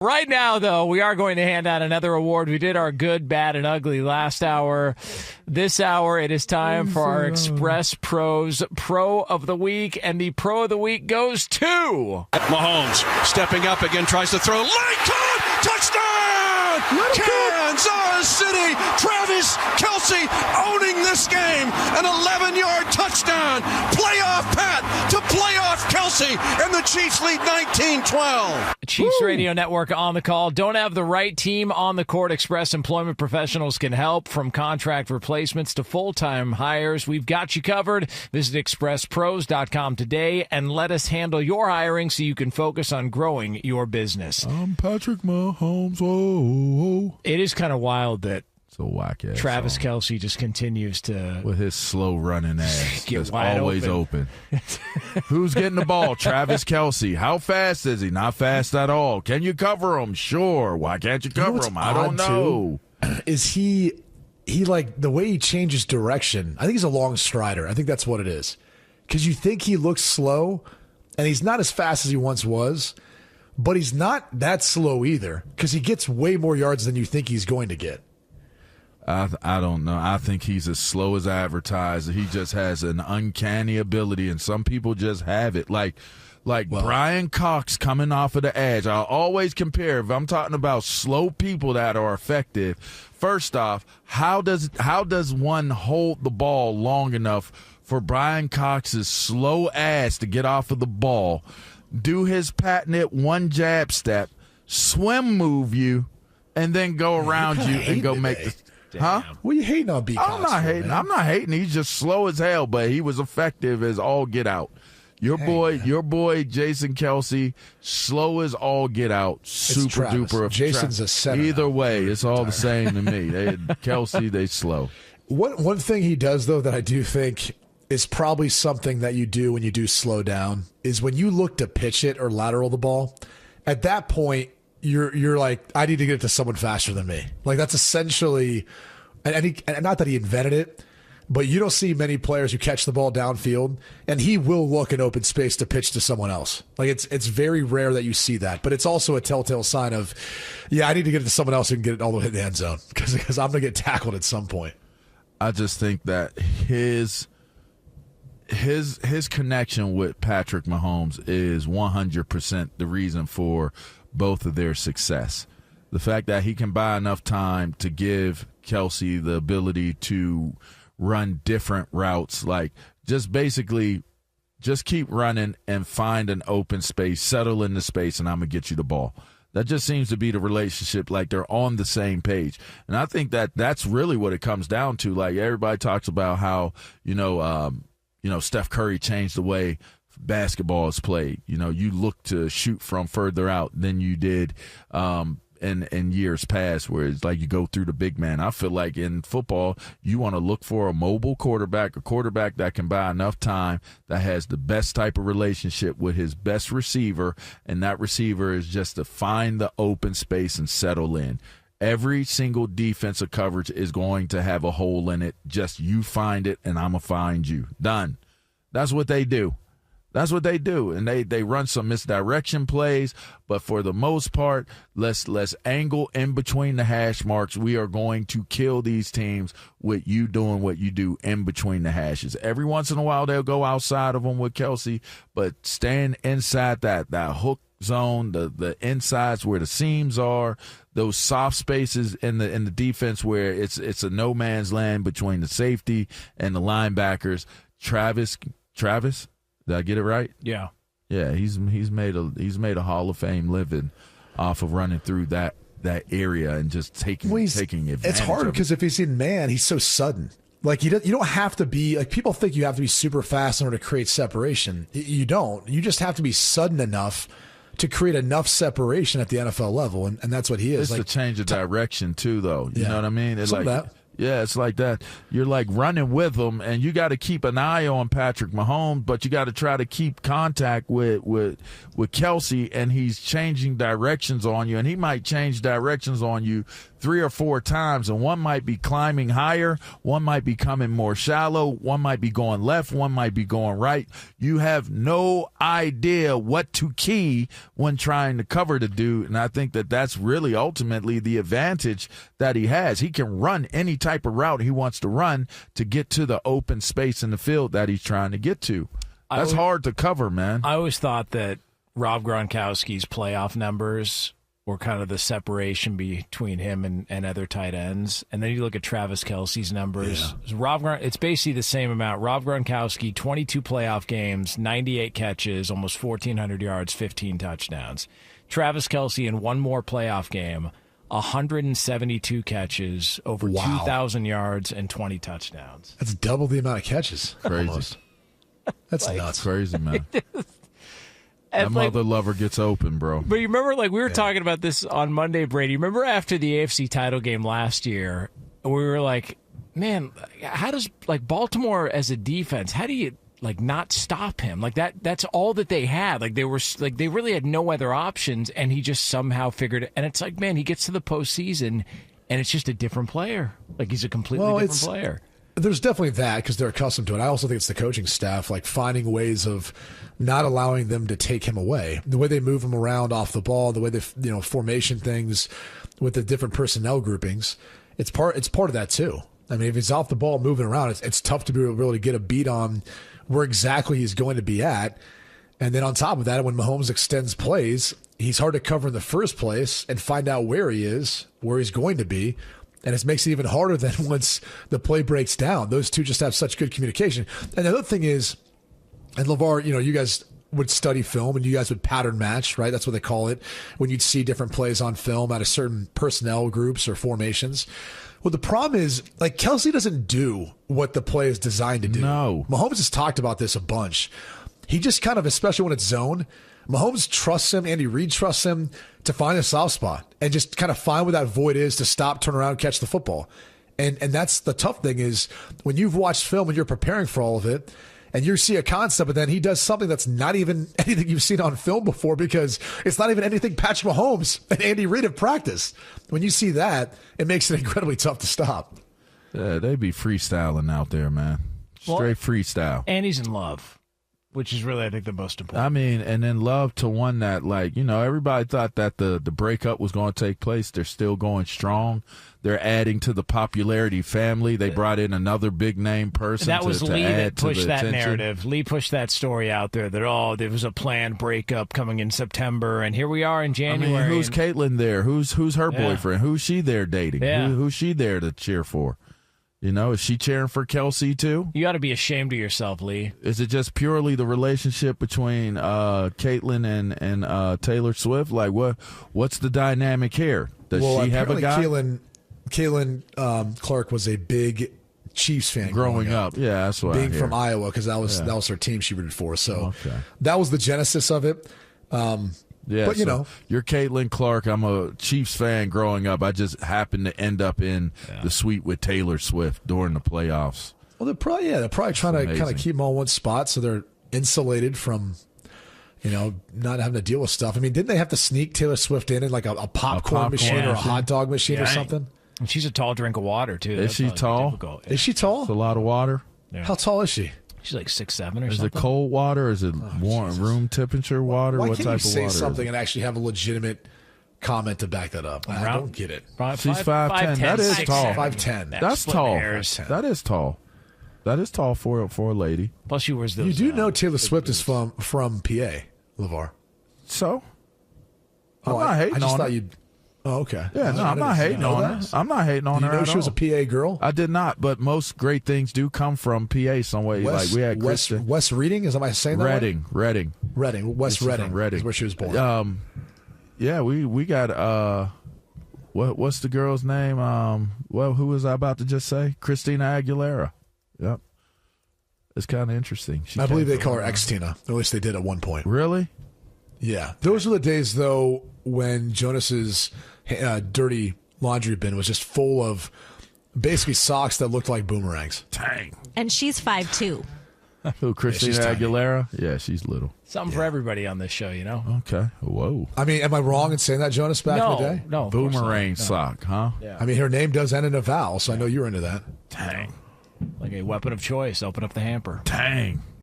Right now, though, we are going to hand out another award. We did our good, bad, and ugly last hour. This hour, it is time for our Express Pros Pro of the Week, and the Pro of the Week goes to Mahomes. Stepping up again, tries to throw. Late caught! Touchdown! Kansas City! Travis Kelce owning this game. An 11-yard touchdown. Playoff Pat to playoff Kelce, and the Chiefs lead 19-12. Chiefs Radio Network on the call. Don't have the right team on the court. Express Employment Professionals can help. From contract replacements to full-time hires, we've got you covered. Visit expresspros.com today and let us handle your hiring so you can focus on growing your business. I'm Patrick Mahomes. Whoa. It is kind of wild that So whack ass Travis song. Kelce just continues to with his slow running ass. Get That's wide always open. Who's getting the ball? Travis Kelce. How fast is he? Not fast at all. Can you cover him? Sure. Why can't you cover him? I don't know. Is he like the way he changes direction? I think he's a long strider. I think that's what it is. Because you think he looks slow, and he's not as fast as he once was, but he's not that slow either because he gets way more yards than you think he's going to get. I don't know. I think he's as slow as advertised. He just has an uncanny ability, and some people just have it. Like Brian Cox coming off of the edge. I'll always compare. If I'm talking about slow people that are effective, first off, how does one hold the ball long enough for Brian Cox's slow ass to get off of the ball, do his patented one jab step, swim move you, and then go around you and go make the... Huh? What are you hating on B. Cox? I'm not hating. I'm not hating. He's just slow as hell, but he was effective as all get out. Your boy, Jason Kelce, slow as all get out. Super duper. Jason's a center. Either way, it's all the same to me. Kelce, they slow. One thing he does though that I do think is probably something that you do when you do slow down is when you look to pitch it or lateral the ball. At that point, you're like, I need to get it to someone faster than me. Like that's essentially, and not that he invented it, but you don't see many players who catch the ball downfield, and he will look in open space to pitch to someone else. Like it's very rare that you see that, but it's also a telltale sign of, I need to get it to someone else who can get it all the way in the end zone because I'm going to get tackled at some point. I just think that his connection with Patrick Mahomes is 100% the reason for both of their success. The fact that he can buy enough time to give Kelce the ability to run different routes, like just basically just keep running and find an open space, settle in the space, and I'm going to get you the ball. That just seems to be the relationship, like they're on the same page. And I think that that's really what it comes down to. Like everybody talks about how, Steph Curry changed the way basketball is played. You look to shoot from further out than you did in years past, where it's like you go through the big man. I feel like in football, you want to look for a mobile quarterback, a quarterback that can buy enough time, that has the best type of relationship with his best receiver, and that receiver is just to find the open space and settle in. Every single defensive coverage is going to have a hole in it. Just you find it, and I'm going to find you. Done. That's what they do. That's what they do, and they run some misdirection plays, but for the most part, let's angle in between the hash marks. We are going to kill these teams with you doing what you do in between the hashes. Every once in a while, they'll go outside of them with Kelce, but staying inside that hook zone, the insides where the seams are, those soft spaces in the defense where it's a no man's land between the safety and the linebackers. Travis. Did I get it right? Yeah. Yeah, he's made a Hall of Fame living off of running through that area and just taking advantage. It's hard because if he's in man, he's so sudden. Like you don't have to be like people think you have to be super fast in order to create separation. You don't. You just have to be sudden enough to create enough separation at the NFL level, and that's what he is. It's a change of direction too, though. You know what I mean? It's like that. Yeah, it's like that. You're like running with them, and you got to keep an eye on Patrick Mahomes, but you got to try to keep contact with Kelce, and he's changing directions on you, and he might change directions on you 3 or 4 times, and one might be climbing higher, one might be coming more shallow, one might be going left, one might be going right. You have no idea what to key when trying to cover the dude, and I think that that's really ultimately the advantage that he has. He can run any type of route he wants to run to get to the open space in the field that he's trying to get to. That's hard to cover, man. I always thought that Rob Gronkowski's playoff numbers were kind of the separation between him and other tight ends. And then you look at Travis Kelce's numbers. Yeah. It's basically the same amount. Rob Gronkowski, 22 playoff games, 98 catches, almost 1,400 yards, 15 touchdowns. Travis Kelce in one more playoff game, 172 catches, over 2,000 yards, and 20 touchdowns. That's double the amount of catches. Crazy. Almost. That's nuts. Crazy, man. That mother lover gets open, bro. But you remember, we were talking about this on Monday, Brady. Remember after the AFC title game last year, we were like, man, how does, Baltimore as a defense, how do you, not stop him? That's all that they had. They really had no other options, and he just somehow figured it. And it's like, man, he gets to the postseason, and it's just a different player. He's a completely different player. There's definitely that because they're accustomed to it. I also think it's the coaching staff, finding ways of not allowing them to take him away. The way they move him around off the ball, the way they, formation things with the different personnel groupings, it's part of that too. I mean, if he's off the ball moving around, it's tough to be able to get a beat on where exactly he's going to be at. And then on top of that, when Mahomes extends plays, he's hard to cover in the first place and find out where he is, where he's going to be. And it makes it even harder than once the play breaks down. Those two just have such good communication. And the other thing is, and LaVar, you guys would study film and you guys would pattern match, right? That's what they call it, when you'd see different plays on film out of certain personnel groups or formations. Well, the problem is, Kelce doesn't do what the play is designed to do. No. Mahomes has talked about this a bunch. He just kind of, especially when it's zone, Mahomes trusts him, Andy Reid trusts him to find a soft spot and just kind of find where that void is to stop, turn around, catch the football. And that's the tough thing is when you've watched film and you're preparing for all of it and you see a concept, but then he does something that's not even anything you've seen on film before because it's not even anything Patrick Mahomes and Andy Reid have practiced. When you see that, it makes it incredibly tough to stop. Yeah, they be freestyling out there, man. Straight freestyle. And he's in love. Which is really, I think, the most important. I mean, and then love to one that, everybody thought that the breakup was going to take place. They're still going strong. They're adding to the popularity family. They brought in another big-name person that was to Lee add that pushed to the that attention. narrative. Lee pushed that story out there that, there was a planned breakup coming in September, and here we are in January. I mean, who's Caitlyn there? Who's her boyfriend? Who's she there dating? Yeah. Who's she there to cheer for? Is she cheering for Kelce too? You got to be ashamed of yourself, Lee. Is it just purely the relationship between Caitlyn and Taylor Swift? What's the dynamic here? Does she have a guy? Caitlyn Clark was a big Chiefs fan growing up. Yeah, that's what being from Iowa because that was her team she rooted for. So that was the genesis of it. Yeah, but you're Caitlin Clark. I'm a Chiefs fan growing up. I just happened to end up in the suite with Taylor Swift during the playoffs. Well, they're probably trying to kind of keep them all in one spot so they're insulated from, not having to deal with stuff. I mean, didn't they have to sneak Taylor Swift in a popcorn machine or a hot dog machine or something? And she's a tall drink of water too. Is she tall? Yeah. Is she tall? It's a lot of water. Yeah. How tall is she? She's like 6'7" or something. Is it cold water? Or is it warm room temperature water? Why what can't type you of say water? something and actually have a legitimate comment to back that up? I don't get it. She's 5'10". That is tall. 5'10". That's tall. That is tall. That is tall for a lady. Plus, she wears those. You do know Taylor Swift is from PA, LaVar. So? I'm not hating on her. Oh, okay. Yeah, no, I'm not hating on her. I'm not hating on her. Did you know she was a PA girl? I did not, but most great things do come from PA some way. We had West Reading, am I saying that? Reading. West Reading is where she was born. Yeah, we got what's the girl's name? Who was I about to just say? Christina Aguilera. Yep. It's kind of interesting. I believe they call her X-Tina. At least they did at one point. Really? Yeah. Those were the days, though, when Jonas's dirty laundry bin was just full of basically socks that looked like boomerangs. Dang. And she's 5'2". Who, Christina she's tiny. Aguilera? Yeah, she's little. Something for everybody on this show, you know? Okay. Whoa. I mean, am I wrong in saying that, Jonas, back in the day? No, of course not. Boomerang No. sock, huh? Yeah. I mean, her name does end in a vowel, so I know you're into that. Dang. Like a weapon of choice. Open up the hamper. Dang.